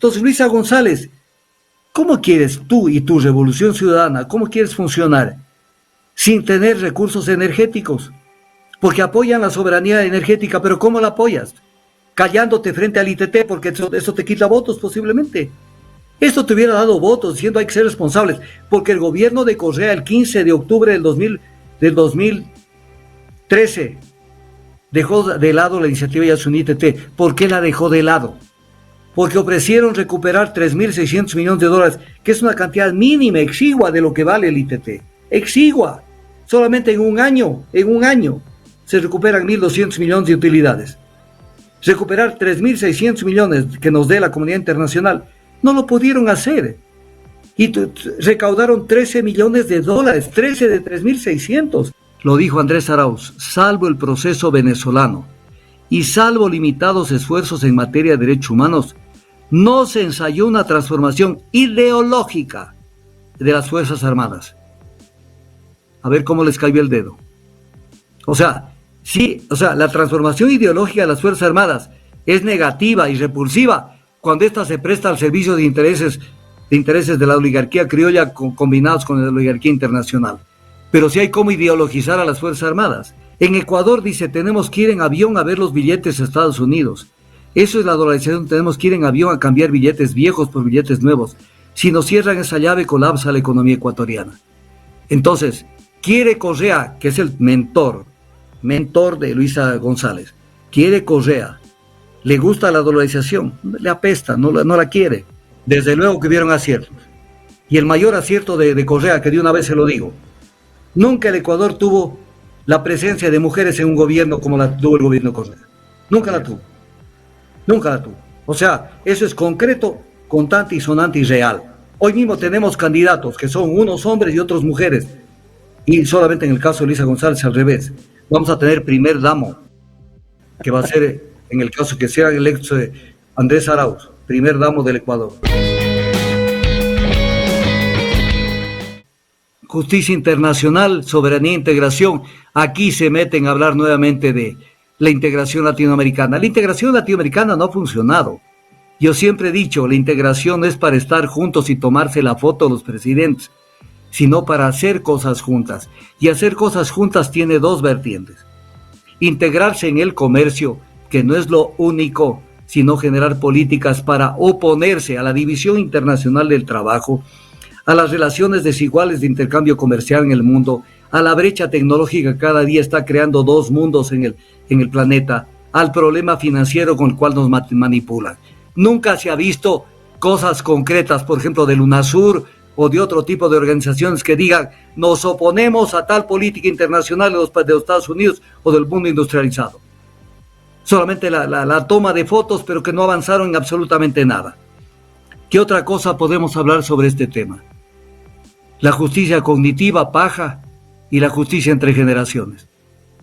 Entonces, Luisa González, ¿cómo quieres tú y tu Revolución Ciudadana, cómo quieres funcionar sin tener recursos energéticos? Porque apoyan la soberanía energética, pero ¿cómo la apoyas? Callándote frente al ITT, porque eso te quita votos posiblemente. Esto te hubiera dado votos, diciendo hay que ser responsables, porque el gobierno de Correa el 15 de octubre del 2013 dejó de lado la iniciativa Yasuní ITT. ¿Por qué la dejó de lado? Porque ofrecieron recuperar 3.600 millones de dólares, que es una cantidad mínima, exigua de lo que vale el ITT. Exigua. Solamente en un año, se recuperan 1.200 millones de utilidades. Recuperar 3.600 millones que nos dé la comunidad internacional, no lo pudieron hacer. Y recaudaron 13 millones de dólares, 13 de 3.600. Lo dijo Andrés Arauz, salvo el proceso venezolano y salvo limitados esfuerzos en materia de derechos humanos, no se ensayó una transformación ideológica de las Fuerzas Armadas. A ver cómo les cayó el dedo. La transformación ideológica de las Fuerzas Armadas es negativa y repulsiva cuando ésta se presta al servicio de intereses de la oligarquía criolla combinados con la oligarquía internacional. Pero sí hay cómo ideologizar a las Fuerzas Armadas. En Ecuador dice, tenemos que ir en avión a ver los billetes a Estados Unidos. Eso es la dolarización, tenemos que ir en avión a cambiar billetes viejos por billetes nuevos. Si nos cierran esa llave, colapsa la economía ecuatoriana. Entonces, quiere Correa, que es el mentor de Luisa González, quiere Correa, le gusta la dolarización, le apesta, no la quiere. Desde luego que hubieron aciertos. Y el mayor acierto de Correa, que de una vez se lo digo, nunca el Ecuador tuvo la presencia de mujeres en un gobierno como la tuvo el gobierno de Correa. Nunca la tuvo. O sea, eso es concreto, contante y sonante y real. Hoy mismo tenemos candidatos que son unos hombres y otros mujeres. Y solamente en el caso de Luisa González al revés. Vamos a tener primer damo, que va a ser, en el caso que sea electo Andrés Arauz, primer damo del Ecuador. Justicia internacional, soberanía e integración. Aquí se meten a hablar nuevamente de la integración latinoamericana. La integración latinoamericana no ha funcionado. Yo siempre he dicho, la integración no es para estar juntos y tomarse la foto los presidentes, sino para hacer cosas juntas. Y hacer cosas juntas tiene dos vertientes. Integrarse en el comercio, que no es lo único, sino generar políticas para oponerse a la división internacional del trabajo, a las relaciones desiguales de intercambio comercial en el mundo, a la brecha tecnológica que cada día está creando dos mundos en el planeta, al problema financiero con el cual nos manipulan. Nunca se ha visto cosas concretas, por ejemplo, del UNASUR o de otro tipo de organizaciones que digan nos oponemos a tal política internacional de los Estados Unidos o del mundo industrializado. Solamente la toma de fotos, pero que no avanzaron en absolutamente nada. ¿Qué otra cosa podemos hablar sobre este tema? La justicia cognitiva, paja, y la justicia entre generaciones.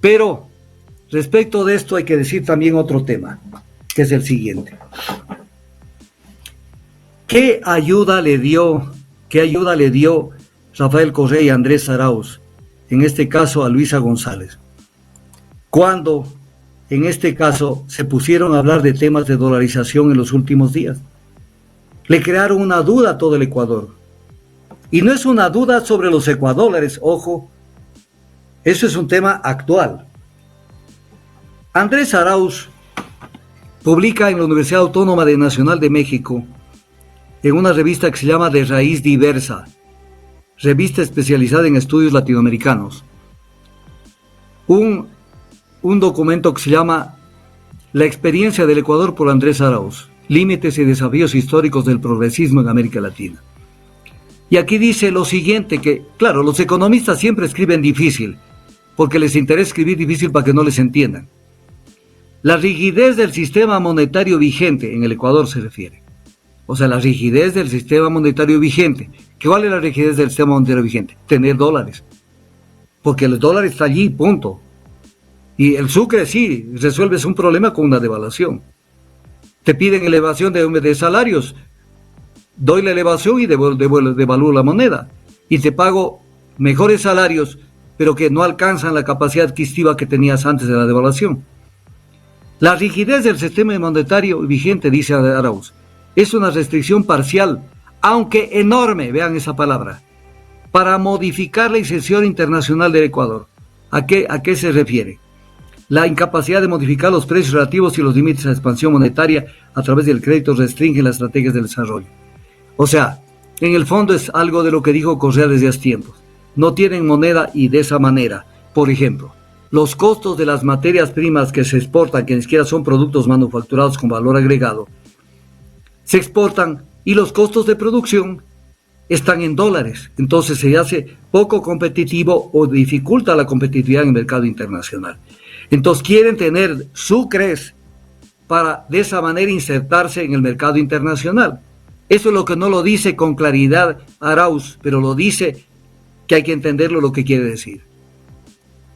Pero, respecto de esto hay que decir también otro tema, que es el siguiente. ¿Qué ayuda le dio Rafael Correa y Andrés Arauz, en este caso a Luisa González, cuando en este caso se pusieron a hablar de temas de dolarización en los últimos días? Le crearon una duda a todo el Ecuador. Y no es una duda sobre los ecuadólares, ojo, eso es un tema actual. Andrés Arauz publica en la Universidad Autónoma Nacional de México, en una revista que se llama De Raíz Diversa, revista especializada en estudios latinoamericanos, un documento que se llama La experiencia del Ecuador por Andrés Arauz, límites y desafíos históricos del progresismo en América Latina. Y aquí dice lo siguiente, que claro, los economistas siempre escriben difícil, porque les interesa escribir difícil para que no les entiendan. La rigidez del sistema monetario vigente, en el Ecuador se refiere. O sea, la rigidez del sistema monetario vigente. ¿Cuál es la rigidez del sistema monetario vigente? Tener dólares. Porque el dólar está allí, punto. Y el sucre sí, resuelves un problema con una devaluación. Te piden elevación de salarios. Doy la elevación y devalúo la moneda. Y te pago mejores salarios, pero que no alcanzan la capacidad adquisitiva que tenías antes de la devaluación. La rigidez del sistema monetario vigente, dice Arauz, Es una restricción parcial, aunque enorme, vean esa palabra, para modificar la inserción internacional del Ecuador. ¿A qué se refiere? La incapacidad de modificar los precios relativos y los límites a la expansión monetaria a través del crédito restringe las estrategias de desarrollo. O sea, en el fondo es algo de lo que dijo Correa desde hace tiempos. No tienen moneda y de esa manera, por ejemplo, los costos de las materias primas que se exportan, que ni siquiera son productos manufacturados con valor agregado, se exportan y los costos de producción están en dólares. Entonces se hace poco competitivo o dificulta la competitividad en el mercado internacional. Entonces quieren tener sucres para de esa manera insertarse en el mercado internacional. Eso es lo que no lo dice con claridad Arauz, pero lo dice que hay que entenderlo lo que quiere decir.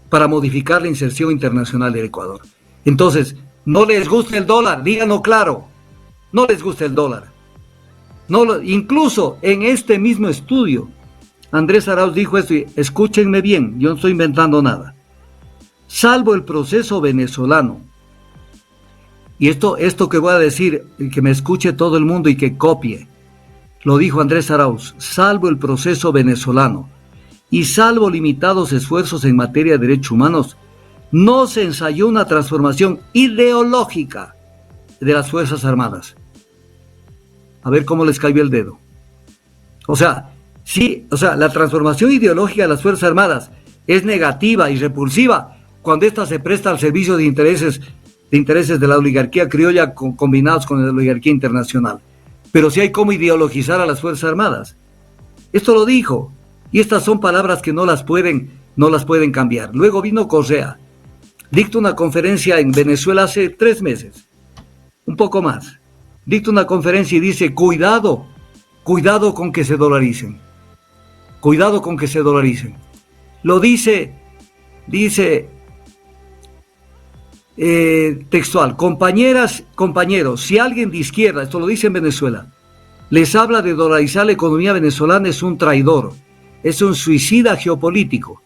Para modificar la inserción internacional del Ecuador. Entonces, no les gusta el dólar, díganlo claro. No les gusta el dólar. Incluso en este mismo estudio, Andrés Arauz dijo esto, y escúchenme bien, yo no estoy inventando nada. Salvo el proceso venezolano, y esto que voy a decir, que me escuche todo el mundo y que copie, lo dijo Andrés Arauz, salvo el proceso venezolano y salvo limitados esfuerzos en materia de derechos humanos, no se ensayó una transformación ideológica de las Fuerzas Armadas. A ver cómo les cayó el dedo. La transformación ideológica de las Fuerzas Armadas es negativa y repulsiva cuando ésta se presta al servicio de intereses de la oligarquía criolla combinados con la oligarquía internacional. Pero sí hay cómo ideologizar a las Fuerzas Armadas. Esto lo dijo, y estas son palabras que no las pueden cambiar. Luego vino Correa, dicta una conferencia en Venezuela hace 3 meses, un poco más. Dicta una conferencia y dice, cuidado con que se dolaricen. Cuidado con que se dolaricen. Lo dice textual, compañeras, compañeros, si alguien de izquierda, esto lo dice en Venezuela, les habla de dolarizar la economía venezolana, es un traidor, es un suicida geopolítico.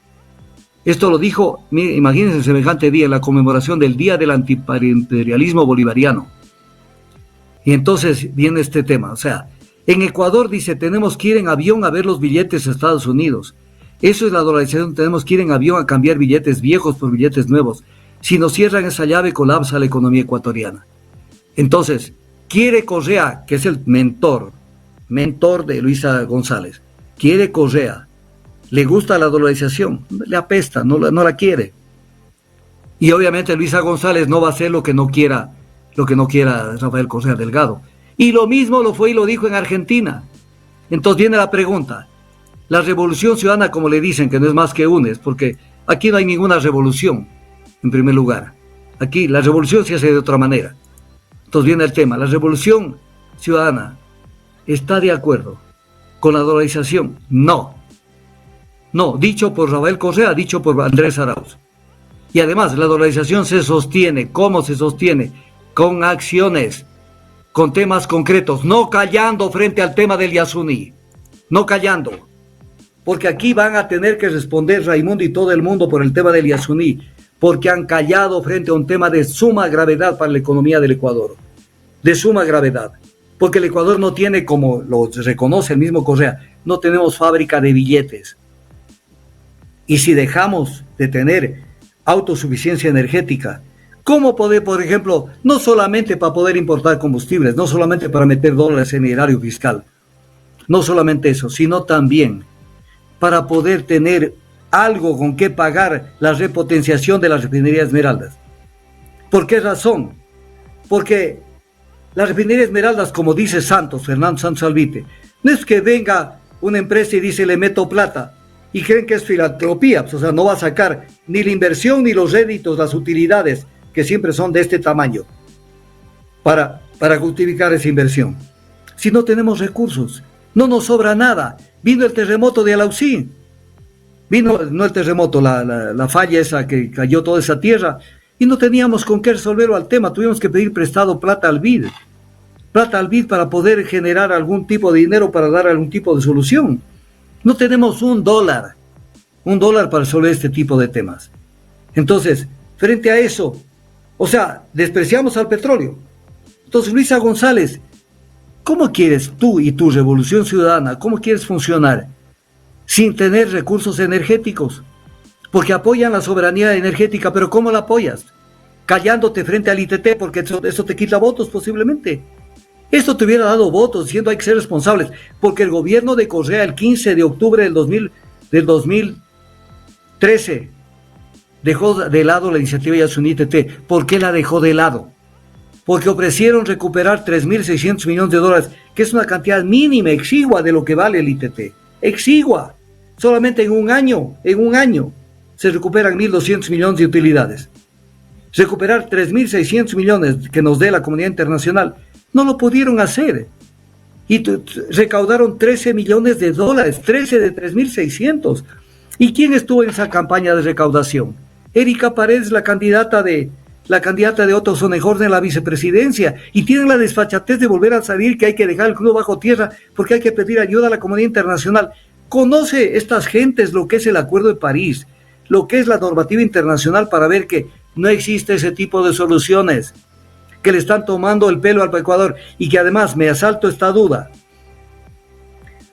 Esto lo dijo, imagínense semejante día, en la conmemoración del Día del Antiimperialismo Bolivariano. Y entonces viene este tema, en Ecuador dice, tenemos que ir en avión a ver los billetes a Estados Unidos. Eso es la dolarización, tenemos que ir en avión a cambiar billetes viejos por billetes nuevos. Si nos cierran esa llave, colapsa la economía ecuatoriana. Entonces, quiere Correa, que es el mentor de Luisa González, quiere Correa, le gusta la dolarización, le apesta, no la quiere. Y obviamente Luisa González no va a hacer lo que no quiera Rafael Correa Delgado. Y lo mismo lo fue y lo dijo en Argentina. Entonces viene la pregunta, la revolución ciudadana, como le dicen, que no es más que UNES, porque aquí no hay ninguna revolución. En primer lugar, aquí la revolución se hace de otra manera. Entonces viene el tema, la revolución ciudadana está de acuerdo con la dolarización. No, dicho por Rafael Correa, dicho por Andrés Arauz. Y además la dolarización se sostiene, ¿cómo se sostiene? Con acciones, con temas concretos, no callando frente al tema del Yasuní, no callando, porque aquí van a tener que responder Raimundo y todo el mundo por el tema del Yasuní, porque han callado frente a un tema de suma gravedad para la economía del Ecuador, de suma gravedad, porque el Ecuador no tiene, como lo reconoce el mismo Correa, no tenemos fábrica de billetes. Y si dejamos de tener autosuficiencia energética, ¿cómo poder, por ejemplo, no solamente para poder importar combustibles, no solamente para meter dólares en el erario fiscal, no solamente eso, sino también para poder tener algo con que pagar la repotenciación de la refinería Esmeraldas? ¿Por qué razón? Porque la refinería Esmeraldas, como dice Fernando Santos Alvite, no es que venga una empresa y dice le meto plata y creen que es filantropía, no va a sacar ni la inversión ni los réditos, las utilidades, que siempre son de este tamaño, para justificar esa inversión. Si no tenemos recursos, no nos sobra nada. Vino el terremoto de Alausí, vino, no el terremoto, la falla esa que cayó toda esa tierra, y no teníamos con qué resolverlo al tema, tuvimos que pedir prestado plata al BID para poder generar algún tipo de dinero para dar algún tipo de solución. No tenemos un dólar para resolver este tipo de temas. Entonces, frente a eso, despreciamos al petróleo. Entonces Luisa González ¿Cómo quieres tú y tu revolución ciudadana, cómo quieres funcionar sin tener recursos energéticos? Porque apoyan la soberanía energética, pero ¿cómo la apoyas? Callándote frente al ITT, porque eso te quita votos posiblemente. Esto te hubiera dado votos, diciendo hay que ser responsables, porque el gobierno de Correa el 15 de octubre del 2013 dejó de lado la iniciativa Yasuní ITT. ¿Por qué la dejó de lado? Porque ofrecieron recuperar 3.600 millones de dólares, que es una cantidad mínima, exigua de lo que vale el ITT. Exigua. Solamente en un año, se recuperan 1.200 millones de utilidades. Recuperar 3.600 millones que nos dé la comunidad internacional, no lo pudieron hacer. Y recaudaron 13 millones de dólares, 13 de 3.600. ¿Y quién estuvo en esa campaña de recaudación? Erika Paredes, la candidata de Otto Sonnenhorst en la vicepresidencia, y tienen la desfachatez de volver a salir que hay que dejar el club bajo tierra porque hay que pedir ayuda a la comunidad internacional. Conoce estas gentes lo que es el Acuerdo de París, lo que es la normativa internacional, para ver que no existe ese tipo de soluciones, que le están tomando el pelo al Ecuador. Y que además, me asalto esta duda,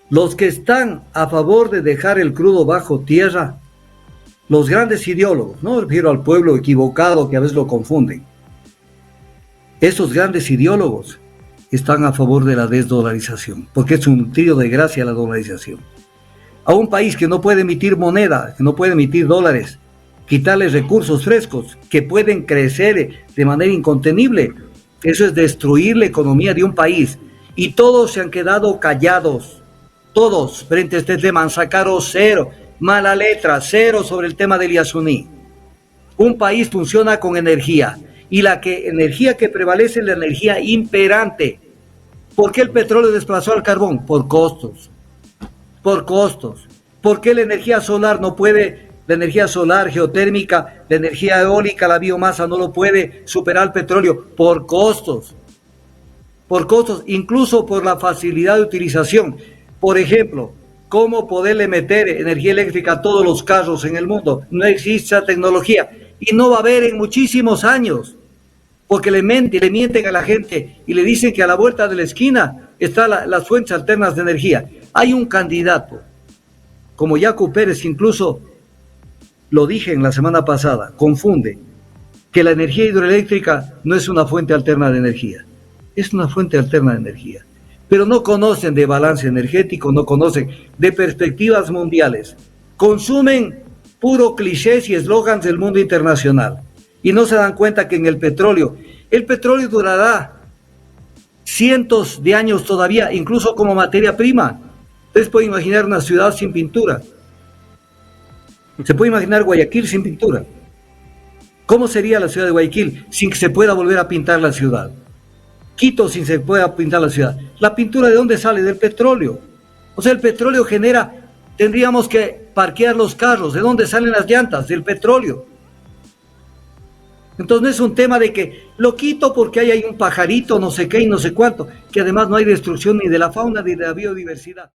los que están a favor de dejar el crudo bajo tierra, los grandes ideólogos, no me refiero al pueblo equivocado que a veces lo confunden, esos grandes ideólogos están a favor de la desdolarización, porque es un tiro de gracia la dolarización. A un país que no puede emitir moneda, que no puede emitir dólares, quitarles recursos frescos que pueden crecer de manera incontenible, eso es destruir la economía de un país. Y todos se han quedado callados, todos frente a este tema han sacado cero, mala letra, cero sobre el tema del Yasuní. Un país funciona con energía, y energía que prevalece es la energía imperante. ¿Por qué el petróleo desplazó al carbón? Por costos. ¿Por qué la energía solar no puede, la energía solar, geotérmica, la energía eólica, la biomasa no lo puede superar el petróleo? Por costos, incluso por la facilidad de utilización. Por ejemplo, ¿cómo poderle meter energía eléctrica a todos los carros en el mundo? No existe esa tecnología y no va a haber en muchísimos años, porque le mienten a la gente y le dicen que a la vuelta de la esquina están las fuentes alternas de energía. Hay un candidato, como Yacu Pérez, que incluso lo dije en la semana pasada, confunde que la energía hidroeléctrica no es una fuente alterna de energía, es una fuente alterna de energía. Pero no conocen de balance energético, no conocen de perspectivas mundiales. Consumen puro clichés y eslogans del mundo internacional. Y no se dan cuenta que en el petróleo durará cientos de años todavía, incluso como materia prima. Ustedes pueden imaginar una ciudad sin pintura. Se puede imaginar Guayaquil sin pintura. ¿Cómo sería la ciudad de Guayaquil sin que se pueda volver a pintar la ciudad? Quito sin que se pueda pintar la ciudad. ¿La pintura de dónde sale? Del petróleo. O sea, el petróleo tendríamos que parquear los carros. ¿De dónde salen las llantas? Del petróleo. Entonces no es un tema de que lo quito porque hay un pajarito, no sé qué y no sé cuánto, que además no hay destrucción ni de la fauna ni de la biodiversidad.